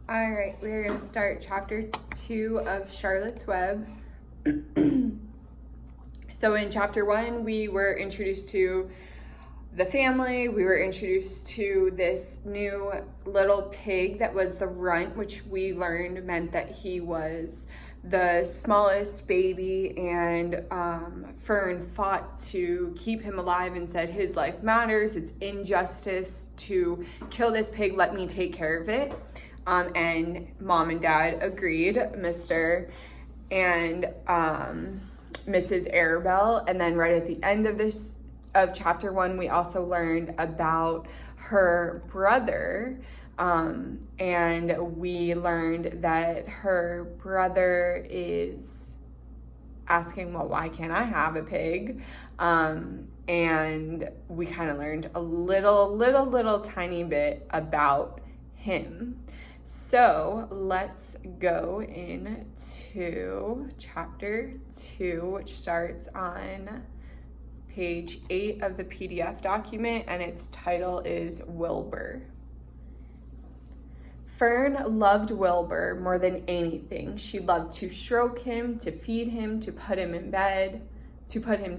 All right, we're going to start chapter 2 of Charlotte's Web. So in chapter 1, we were introduced to the family. We were introduced to this new little pig that was the runt, which we learned meant that he was the smallest baby, and Fern fought to keep him alive and said his life matters. It's injustice to kill this pig. Let me take care of it. And Mom and Dad agreed, Mr. and Mrs. Arabelle. And then right at the end of chapter 1, we also learned about her brother. And we learned that her brother is asking, well, why can't I have a pig? And we kind of learned a little tiny bit about him. So let's go into chapter 2, which starts on page 8 of the PDF document, and its title is Wilbur. Fern loved Wilbur more than anything. She loved to stroke him, to feed him, to put him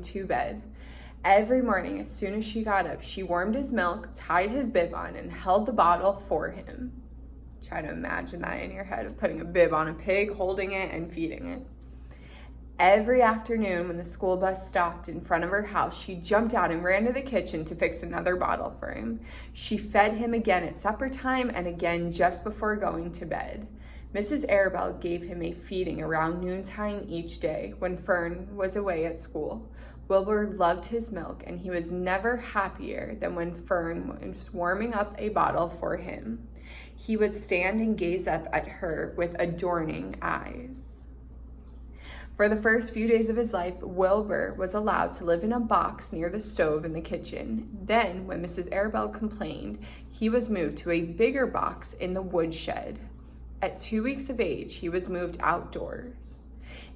to bed. Every morning, as soon as she got up, she warmed his milk, tied his bib on, and held the bottle for him. Try to imagine that in your head, of putting a bib on a pig, holding it, and feeding it. Every afternoon, when the school bus stopped in front of her house, she jumped out and ran to the kitchen to fix another bottle for him. She fed him again at supper time and again just before going to bed. Mrs. Arabelle gave him a feeding around noontime each day when Fern was away at school. Wilbur loved his milk, and he was never happier than when Fern was warming up a bottle for him. He would stand and gaze up at her with adoring eyes. For the first few days of his life, Wilbur was allowed to live in a box near the stove in the kitchen. Then, when Mrs. Arabelle complained, he was moved to a bigger box in the woodshed. At 2 weeks of age, he was moved outdoors.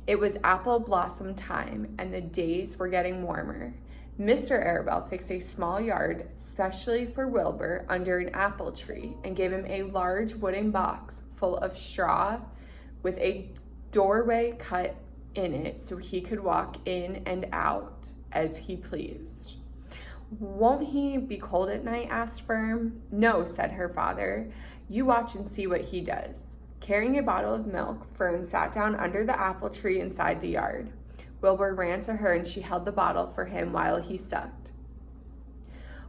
It was apple blossom time, and the days were getting warmer. Mr. Arabelle fixed a small yard specially for Wilbur under an apple tree and gave him a large wooden box full of straw with a doorway cut in it so he could walk in and out as he pleased. Won't he be cold at night? Asked Fern. No, said her father. You watch and see what he does. Carrying a bottle of milk, Fern sat down under the apple tree inside the yard. Wilbur ran to her and she held the bottle for him while he sucked.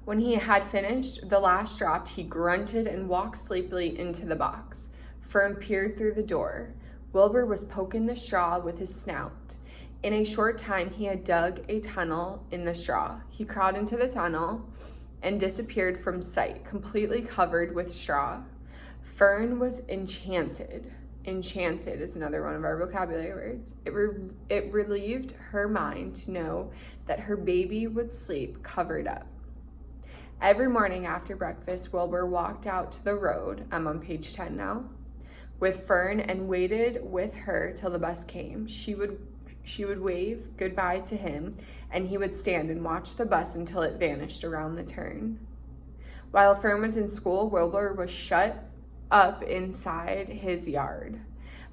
When he had finished the last drop, he grunted and walked sleepily into the box. Fern peered through the door. Wilbur was poking the straw with his snout. In a short time, he had dug a tunnel in the straw. He crawled into the tunnel and disappeared from sight, completely covered with straw. Fern was enchanted. Enchanted is another one of our vocabulary words. It relieved her mind to know that her baby would sleep covered up. Every morning after breakfast, Wilbur walked out to the road, I'm on page 10 now, with Fern and waited with her till the bus came. She would wave goodbye to him, and he would stand and watch the bus until it vanished around the turn. While Fern was in school, Wilbur was shut up inside his yard.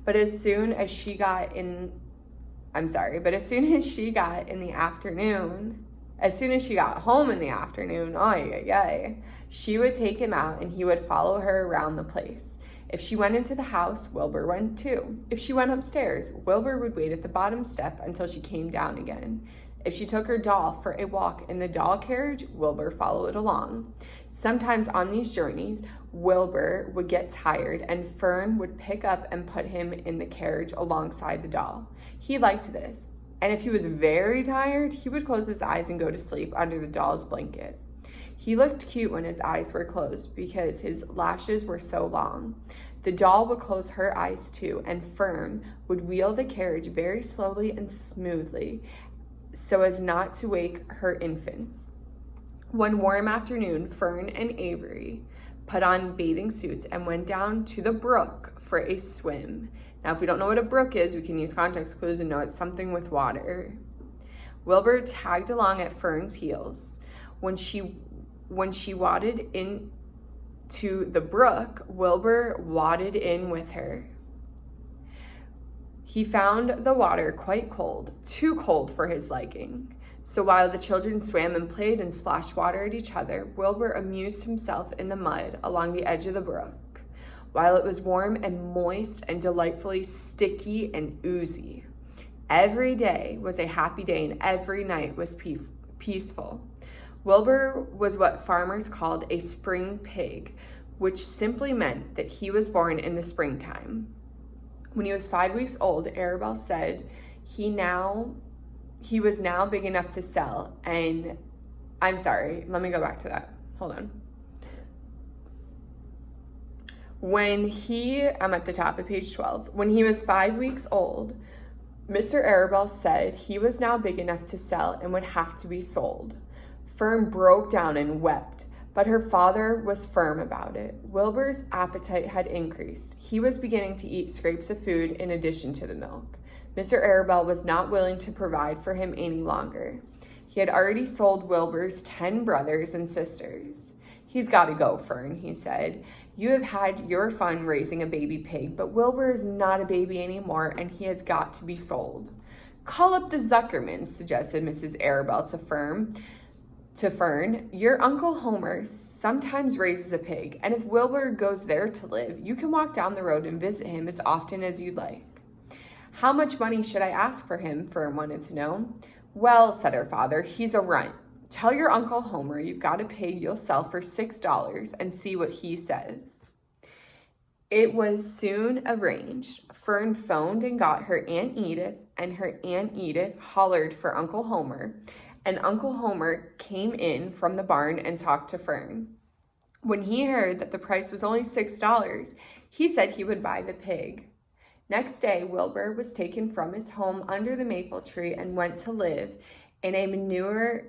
But as soon as she got home in the afternoon, she would take him out and he would follow her around the place. If she went into the house, Wilbur went too. If she went upstairs, Wilbur would wait at the bottom step until she came down again. If she took her doll for a walk in the doll carriage, Wilbur followed along. Sometimes on these journeys, Wilbur would get tired and Fern would pick up and put him in the carriage alongside the doll. He liked this, and if he was very tired, he would close his eyes and go to sleep under the doll's blanket. He looked cute when his eyes were closed because his lashes were so long. The doll would close her eyes too, and Fern would wheel the carriage very slowly and smoothly so as not to wake her infants. One warm afternoon, Fern and Avery put on bathing suits and went down to the brook for a swim. Now, if we don't know what a brook is, we can use context clues and know it's something with water. Wilbur tagged along at Fern's heels. When she waded to the brook, Wilbur waded in with her. He found the water quite cold, too cold for his liking. So while the children swam and played and splashed water at each other, Wilbur amused himself in the mud along the edge of the brook, while it was warm and moist and delightfully sticky and oozy. Every day was a happy day and every night was peaceful. Wilbur was what farmers called a spring pig, which simply meant that he was born in the springtime. When he was 5 weeks old, Arabelle said he was now big enough to sell. And I'm sorry, let me go back to that. Hold on. I'm at the top of page 12. When he was 5 weeks old, Mr. Arabelle said he was now big enough to sell and would have to be sold. Fern broke down and wept, but her father was firm about it. Wilbur's appetite had increased. He was beginning to eat scraps of food in addition to the milk. Mr. Arabelle was not willing to provide for him any longer. He had already sold Wilbur's 10 brothers and sisters. He's got to go, Fern, he said. You have had your fun raising a baby pig, but Wilbur is not a baby anymore, and he has got to be sold. Call up the Zuckermans, suggested Mrs. Arabelle to Fern. Your Uncle Homer sometimes raises a pig, and if Wilbur goes there to live, you can walk down the road and visit him as often as you'd like. How much money should I ask for him? Fern wanted to know. Well, said her father, he's a runt. Tell your Uncle Homer you've got a pig you'll sell for $6 and see what he says. It was soon arranged. Fern phoned and got her Aunt Edith, and her Aunt Edith hollered for Uncle Homer, and Uncle Homer came in from the barn and talked to Fern. When he heard that the price was only $6, he said he would buy the pig. Next day, Wilbur was taken from his home under the maple tree and went to live in a manure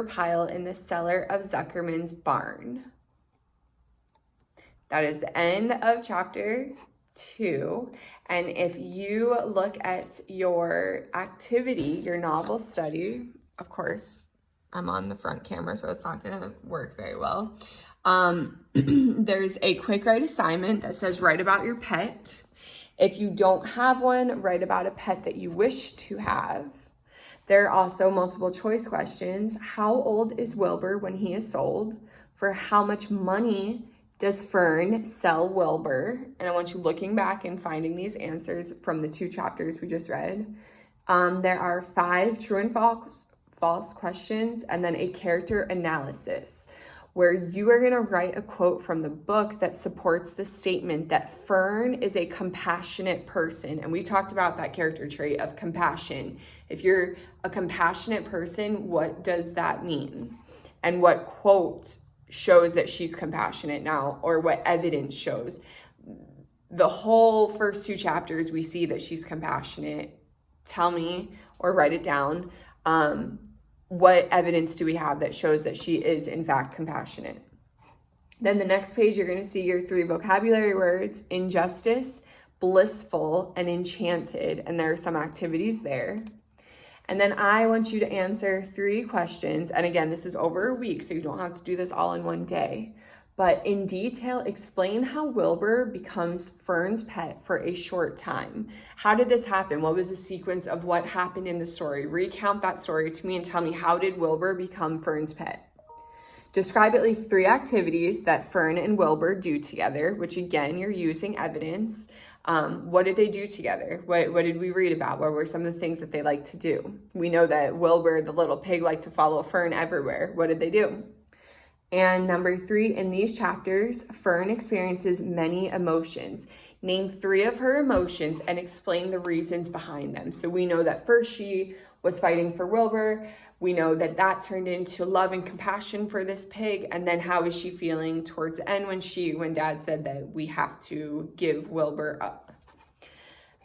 pile in the cellar of Zuckerman's barn. That is the end of chapter 2. And if you look at your activity, your novel study, of course, I'm on the front camera, so it's not going to work very well. There's a quick write assignment that says write about your pet. If you don't have one, write about a pet that you wish to have. There are also multiple choice questions. How old is Wilbur when he is sold? For how much money does Fern sell Wilbur? And I want you looking back and finding these answers from the 2 chapters we just read. There are 5 true and false questions, and then a character analysis, where you are going to write a quote from the book that supports the statement that Fern is a compassionate person. And we talked about that character trait of compassion. If you're a compassionate person, what does that mean? And what quote shows that she's compassionate now, or what evidence shows? The whole first 2 chapters, we see that she's compassionate. Tell me, or write it down, what evidence do we have that shows that she is in fact compassionate? Then the next page, you're going to see your 3 vocabulary words: injustice, blissful, and enchanted. And there are some activities there. And then I want you to answer 3 questions. And again, this is over a week, so you don't have to do this all in one day. But in detail, explain how Wilbur becomes Fern's pet for a short time. How did this happen? What was the sequence of what happened in the story? Recount that story to me and tell me, how did Wilbur become Fern's pet? Describe at least 3 activities that Fern and Wilbur do together, which again, you're using evidence. What did they do together? What did we read about? What were some of the things that they liked to do? We know that Wilbur, the little pig, liked to follow Fern everywhere. What did they do? And number 3, in these chapters, Fern experiences many emotions. Name 3 of her emotions and explain the reasons behind them. So we know that first she was fighting for Wilbur. We know that that turned into love and compassion for this pig. And then how is she feeling towards the end when Dad said that we have to give Wilbur up?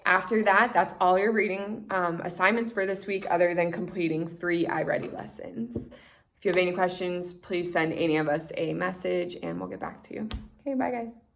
After that, that's all your reading assignments for this week, other than completing 3 iReady lessons. If you have any questions, please send any of us a message and we'll get back to you. Okay, bye guys.